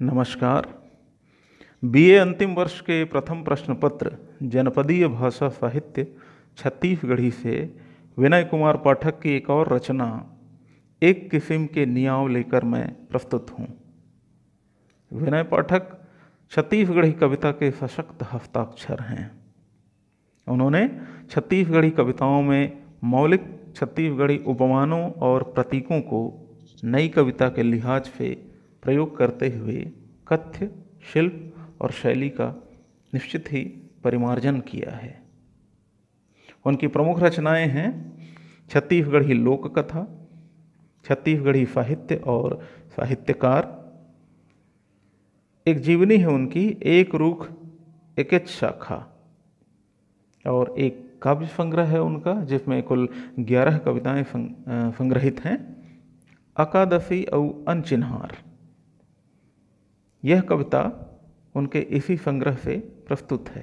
नमस्कार। बीए अंतिम वर्ष के प्रथम प्रश्न पत्र जनपदीय भाषा साहित्य छत्तीसगढ़ी से विनय कुमार पाठक की एक और रचना एक किस्म के नियाव लेकर मैं प्रस्तुत हूँ। विनय पाठक छत्तीसगढ़ी कविता के सशक्त हस्ताक्षर हैं। उन्होंने छत्तीसगढ़ी कविताओं में मौलिक छत्तीसगढ़ी उपमानों और प्रतीकों को नई कविता के लिहाज से प्रयोग करते हुए कथ्य, शिल्प और शैली का निश्चित ही परिमार्जन किया है। उनकी प्रमुख रचनाएं हैं छत्तीसगढ़ी लोक कथा, छत्तीसगढ़ी साहित्य और साहित्यकार। एक जीवनी है उनकी एक रुख एकेच शाखा, और एक काव्य संग्रह है उनका जिसमें कुल 11 कविताएं संग्रहित हैं, अकादशी और अनचिन्हार। यह कविता उनके इसी संग्रह से प्रस्तुत है।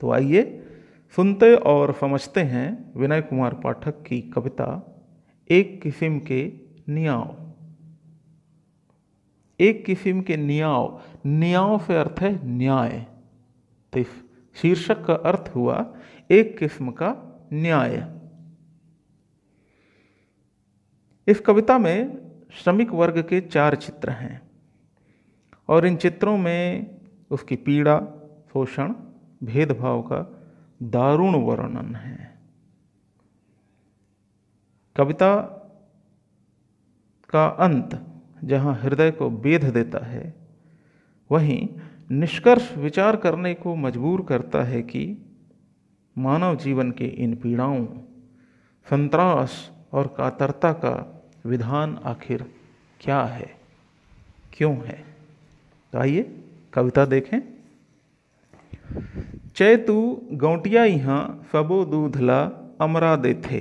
तो आइए सुनते और समझते हैं विनय कुमार पाठक की कविता एक किस्म के नियाव। एक किस्म के नियाव, नियाव से अर्थ है न्याय। तो इस शीर्षक का अर्थ हुआ एक किस्म का न्याय। इस कविता में श्रमिक वर्ग के 4 चित्र हैं और इन चित्रों में उसकी पीड़ा, शोषण, भेदभाव का दारुण वर्णन है। कविता का अंत जहाँ हृदय को बेध देता है, वहीं निष्कर्ष विचार करने को मजबूर करता है कि मानव जीवन के इन पीड़ाओं, संत्रास और कातरता का विधान आखिर क्या है, क्यों है। तो आइए कविता देखें। चैतु गौटिया यहाँ सबो दूधला अमरा देथे,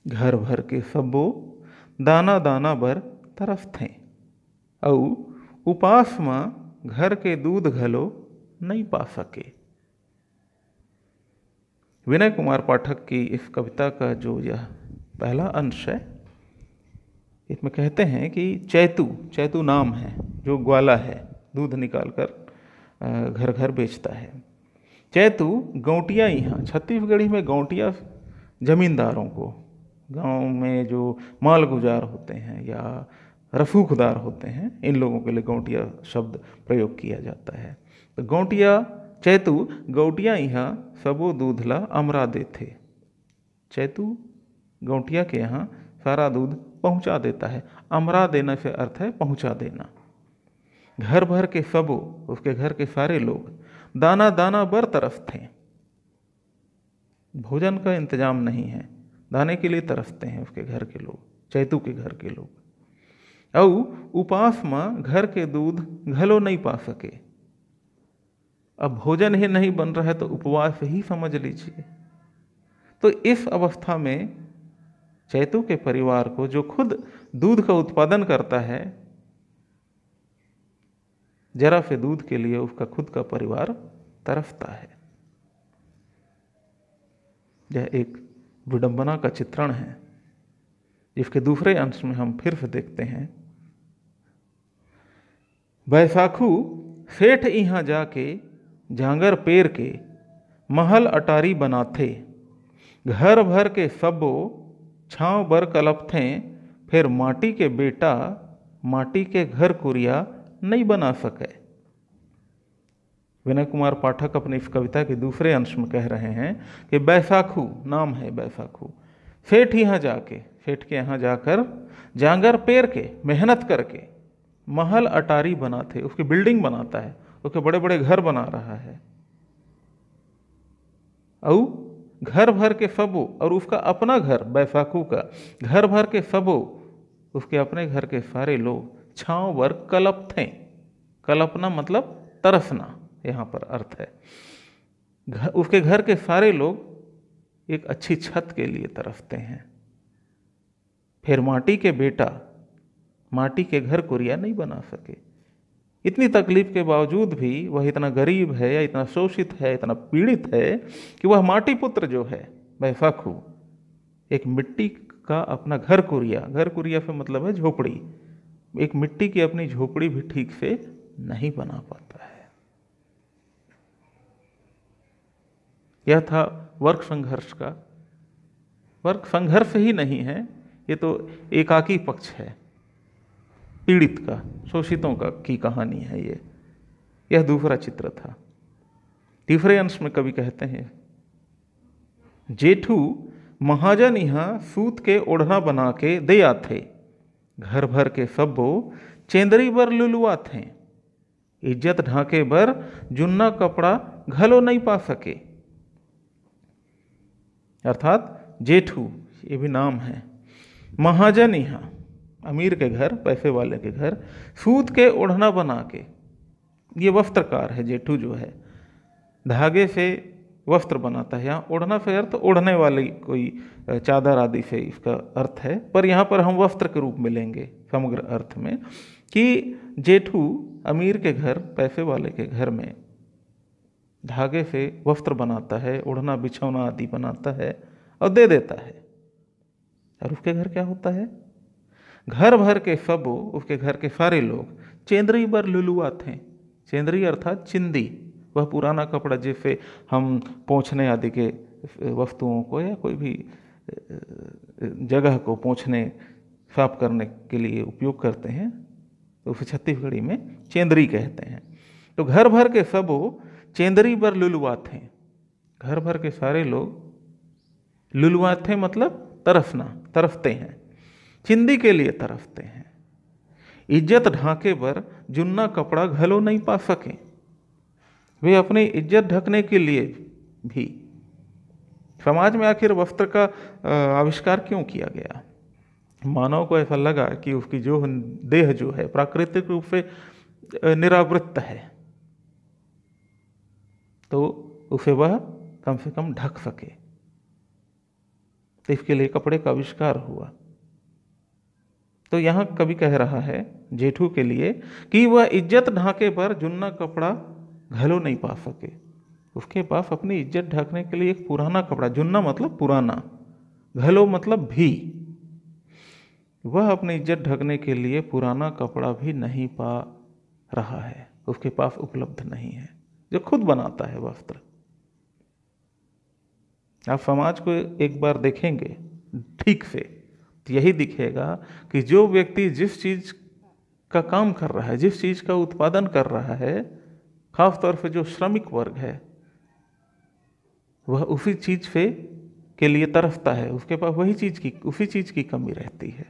घर भर के सबो दाना दाना बर तरफ थे, औ उपास में घर के दूध घलो नहीं पा सके। विनय कुमार पाठक की इस कविता का जो यह पहला अंश है, इसमें कहते हैं कि चैतु नाम है जो ग्वाला है, दूध निकालकर घर घर बेचता है। चैतु गौटिया यहाँ, छत्तीसगढ़ी में गौटिया जमींदारों को, गांव में जो मालगुजार होते हैं या रसूखदार होते हैं, इन लोगों के लिए गौटिया शब्द प्रयोग किया जाता है। तो गौटिया, चैतु गौटिया यहाँ सबो दूधला अमरा देथे। चैतु गौटिया के यहाँ सारा दूध पहुंचा देता है। अमरा देना से अर्थ है पहुंचा देना। घर भर के सबो, उसके घर के सारे लोग, दाना दाना बर तरफ थे, भोजन का इंतजाम नहीं है, दाने के लिए तरसते हैं उसके घर के लोग, चैतु के घर के लोग। औ उपास में घर के दूध घलो नहीं पा सके। अब भोजन ही नहीं बन रहा है तो उपवास ही समझ लीजिए। तो इस अवस्था में चैतु के परिवार को, जो खुद दूध का उत्पादन करता है, जरा से दूध के लिए उसका खुद का परिवार तरसता है। यह एक विडंबना का चित्रण है, जिसके दूसरे अंश में हम फिर से देखते हैं। बैसाखू सेठ यहाँ जाके जांगर पेर के महल अटारी बनाथे, घर भर के सबो छाँव बर कलप थे, फिर माटी के बेटा माटी के घर कुरिया नहीं बना सके। विनय कुमार पाठक अपनी इस कविता के दूसरे अंश में कह रहे हैं कि बैसाखू नाम है, बैसाखू सेठ यहाँ जाके, सेठ के यहाँ जाकर जांगर पेर के, मेहनत करके महल अटारी बनाते, उसकी बिल्डिंग बनाता है, उसके बड़े बड़े घर बना रहा है। और घर भर के सबो, और उसका अपना घर, बैसाखू का घर भर के सबो, उसके अपने घर के सारे लोग छाँव बर कलप थे। कलपना मतलब तरसना, यहाँ पर अर्थ है। उसके घर के सारे लोग एक अच्छी छत के लिए तरसते हैं। फिर माटी के बेटा माटी के घर कुरिया नहीं बना सके। इतनी तकलीफ के बावजूद भी वह इतना गरीब है या इतना शोषित है, इतना पीड़ित है कि वह माटी पुत्र जो है बैसाखू, एक मिट्टी का अपना घर कुरिया, घर कुरिया से मतलब है झोपड़ी, एक मिट्टी की अपनी झोपड़ी भी ठीक से नहीं बना पाता है। यह था वर्ग संघर्ष का। वर्ग संघर्ष ही नहीं है, ये तो एकाकी पक्ष है, पीड़ित का, शोषितों का की कहानी है ये। यह दूसरा चित्र था। तीसरे अंश में कवि कहते हैं, जेठू महाजन यहाँ सूत के ओढ़ना बना के दे आथे, घर भर के सब्बो चेंदरी बर लुलुआ थे, इज्जत ढाके बर जुन्ना कपड़ा घलो नहीं पा सके। अर्थात जेठू ये भी नाम है, महाजन यहाँ अमीर के घर, पैसे वाले के घर, सूत के ओढ़ना बना के, ये वस्त्रकार है जेठू जो है, धागे से वस्त्र बनाता है। यहाँ ओढ़ना से अर्थ ओढ़ने वाली कोई चादर आदि से इसका अर्थ है, पर यहाँ पर हम वस्त्र के रूप में लेंगे समग्र अर्थ में, कि जेठू अमीर के घर, पैसे वाले के घर में धागे से वस्त्र बनाता है, ओढ़ना बिछौना आदि बनाता है और दे देता है। और उसके घर क्या होता है? घर भर के सबो, उसके घर के सारे लोग चेंदरी बर लुलुआ थे। चेंदरी अर्थात चिंदी, वह पुराना कपड़ा जिससे हम पोंछने आदि के वस्तुओं को या कोई भी जगह को पोंछने साफ करने के लिए उपयोग करते हैं, तो उसे छत्तीसगढ़ी में चेंदरी कहते हैं। तो घर भर के सबो चेंदरी बर लुलुआ थे, घर भर के सारे लोग लुलुआ थे मतलब तरसना, तरसते हैं, चिंदी के लिए तरसते हैं। इज्जत ढाके पर जुन्ना कपड़ा घलो नहीं पा सके, वे अपनी इज्जत ढकने के लिए भी। समाज में आखिर वस्त्र का आविष्कार क्यों किया गया? मानव को ऐसा लगा कि उसकी जो देह जो है प्राकृतिक रूप से निरावृत है, तो उसे वह कम से कम ढक सके, तो इसके लिए कपड़े का आविष्कार हुआ। तो यहाँ कवि कह रहा है जेठू के लिए कि वह इज्जत ढाके पर जुन्ना कपड़ा घलो नहीं पा सके। उसके पास अपनी इज्जत ढकने के लिए एक पुराना कपड़ा, जुन्ना मतलब पुराना, घलो मतलब भी, वह अपनी इज्जत ढकने के लिए पुराना कपड़ा भी नहीं पा रहा है, उसके पास उपलब्ध नहीं है, जो खुद बनाता है वस्त्र। आप समाज को एक बार देखेंगे ठीक से तो यही दिखेगा कि जो व्यक्ति जिस चीज का काम कर रहा है, जिस चीज का उत्पादन कर रहा है, खासतौर से जो श्रमिक वर्ग है, वह उसी चीज से के लिए तरसता है, उसके पास वही चीज की, उसी चीज की कमी रहती है।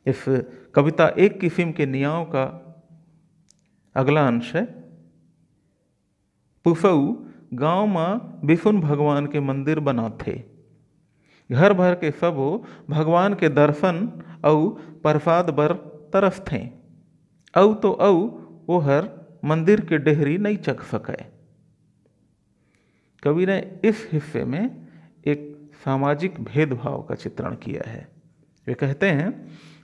इस कविता एक किस्म के नियाव का अगला अंश है। पुफऊ गांव में विष्णु भगवान के मंदिर बनाथे, घर भर के सबो भगवान के दर्शन औ प्रसाद बर तरस थे, औ तो औ वो हर मंदिर के डेहरी नहीं चख सके। कवि ने इस हिस्से में एक सामाजिक भेदभाव का चित्रण किया है। वे कहते हैं,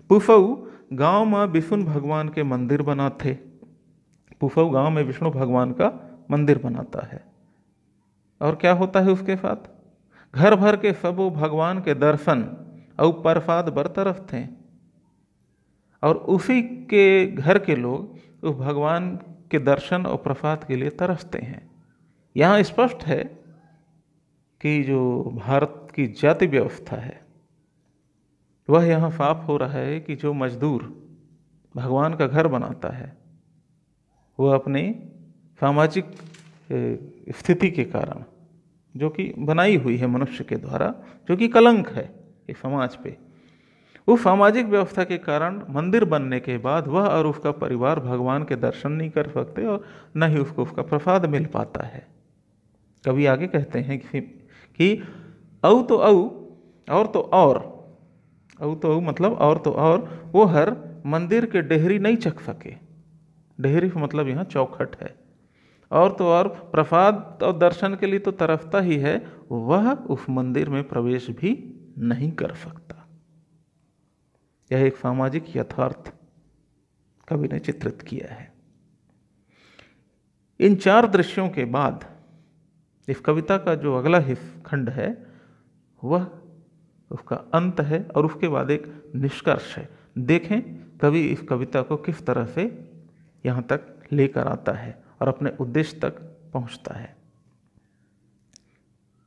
पुफऊ गांव में विष्णु भगवान के मंदिर बनाथे, पुफऊ गांव में विष्णु भगवान का मंदिर बनाता है, और क्या होता है उसके साथ? घर भर के सबो भगवान के दर्शन और प्रसाद बर तरफ थे, और उसी के घर के लोग उस भगवान के दर्शन और प्रसाद के लिए तरसते हैं। यहाँ स्पष्ट है कि जो भारत की जाति व्यवस्था है वह यहाँ साफ हो रहा है कि जो मजदूर भगवान का घर बनाता है वह अपनी सामाजिक स्थिति के कारण, जो कि बनाई हुई है मनुष्य के द्वारा, जो कि कलंक है इस समाज पे, उस सामाजिक व्यवस्था के कारण मंदिर बनने के बाद वह और उसका परिवार भगवान के दर्शन नहीं कर सकते और न ही उसको उसका प्रसाद मिल पाता है। कवि आगे कहते हैं कि औ तो औ और तो और, औ तो औ मतलब और तो और, वो हर मंदिर के डेहरी नहीं चख सके। डेहरी मतलब यहाँ चौखट है। और तो और प्रसाद और दर्शन के लिए तो तरसता ही है, वह उस मंदिर में प्रवेश भी नहीं कर सकता। यह एक सामाजिक यथार्थ कवि ने चित्रित किया है। इन चार दृश्यों के बाद इस कविता का जो अगला खंड है वह उसका अंत है, और उसके बाद एक निष्कर्ष है। देखें कवि इस कविता को किस तरह से यहाँ तक लेकर आता है और अपने उद्देश्य तक पहुँचता है।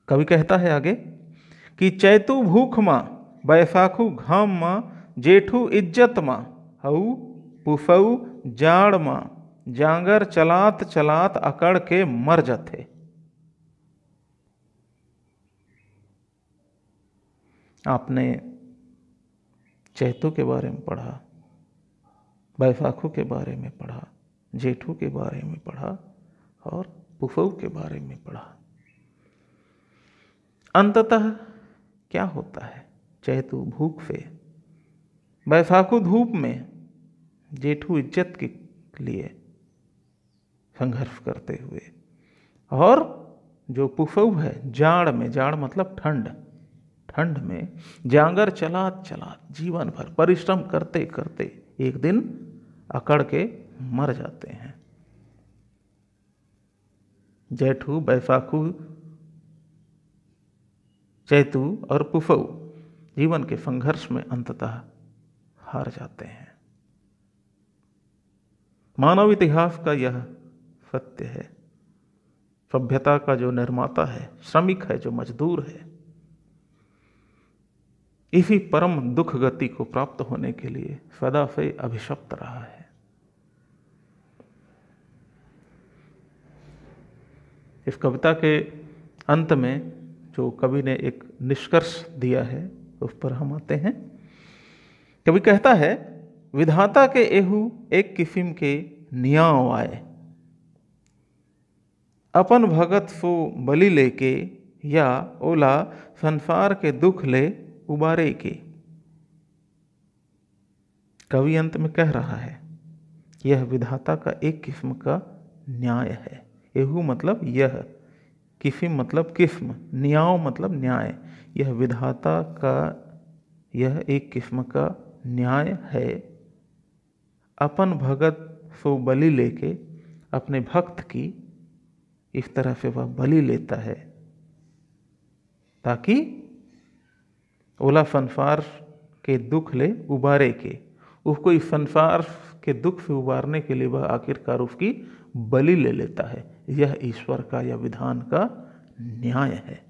कवि कहता है आगे कि चैतु भूख माँ, बैसाखु घाम माँ, जेठू इज्जत माँ, हऊ पुफऊ जाड़ माँ, जांगर चलात चलात अकड़ के मर जाते। आपने चैतु के बारे में पढ़ा, बैसाखु के बारे में पढ़ा, जेठू के बारे में पढ़ा और पुफऊ के बारे में पढ़ा। अंततः क्या होता है? चैतु भूख से, बैसाखु धूप में, जेठू इज्जत के लिए संघर्ष करते हुए, और जो पुफऊ है जाड़ में, जाड़ मतलब ठंड, ठंड में जांगर चलात चलात जीवन भर परिश्रम करते करते एक दिन अकड़ के मर जाते हैं। जेठू, बैसाखु, चैतु और पुफऊ जीवन के संघर्ष में अंततः हार जाते हैं। मानव इतिहास का यह सत्य है। सभ्यता का जो निर्माता है, श्रमिक है, जो मजदूर है, इसी परम दुख गति को प्राप्त होने के लिए सदा से अभिशप्त रहा है। इस कविता के अंत में जो कवि ने एक निष्कर्ष दिया है उस पर हम आते हैं। कवि कहता है, विधाता के एहू एक किस्म के नियाव आए, अपन भगत सो बलि लेके, या ओला संसार के दुख ले उबारे के। कवि अंत में कह रहा है यह विधाता का एक किस्म का न्याय है। एहू मतलब यह, किस्म मतलब किस्म, न्याय मतलब न्याय। यह विधाता का यह एक किस्म का न्याय है। अपन भगत सो बलि लेके, अपने भक्त की इस तरह से वह बलि लेता है ताकि ओला संसार के दुख ले उबारे के। उसको इस संसार के दुख से उबारने के लिए वह आखिरकार उसकी बलि ले लेता है। यह ईश्वर का या विधान का न्याय है।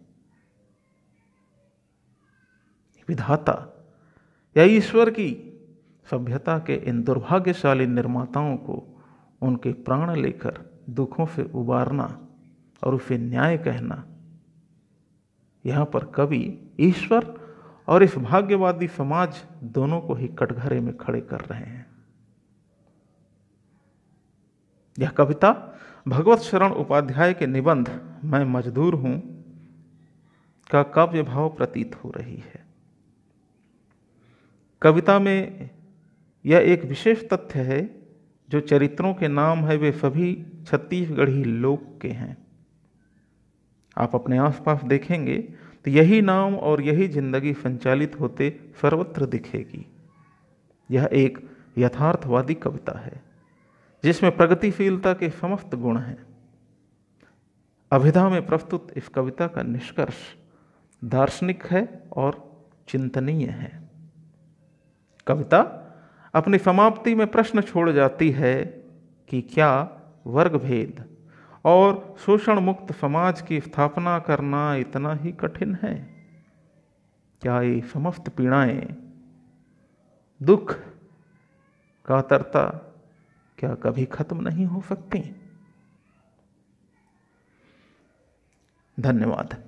विधाता या ईश्वर की सभ्यता के इन दुर्भाग्यशाली निर्माताओं को उनके प्राण लेकर दुखों से उबारना और उसे न्याय कहना, यहाँ पर कवि ईश्वर और इस भाग्यवादी समाज दोनों को ही कटघरे में खड़े कर रहे हैं। यह कविता भगवत शरण उपाध्याय के निबंध मैं मजदूर हूं का काव्य भाव प्रतीत हो रही है। कविता में यह एक विशेष तथ्य है, जो चरित्रों के नाम है वे सभी छत्तीसगढ़ी लोक के हैं। आप अपने आसपास देखेंगे तो यही नाम और यही जिंदगी संचालित होते सर्वत्र दिखेगी। यह एक यथार्थवादी कविता है जिसमें प्रगतिशीलता के समस्त गुण हैं। अभिधा में प्रस्तुत इस कविता का निष्कर्ष दार्शनिक है और चिंतनीय है। कविता अपनी समाप्ति में प्रश्न छोड़ जाती है कि क्या वर्ग भेद और शोषण मुक्त समाज की स्थापना करना इतना ही कठिन है? क्या ये समस्त पीड़ाएं, दुख, कातरता क्या कभी खत्म नहीं हो सकती? धन्यवाद।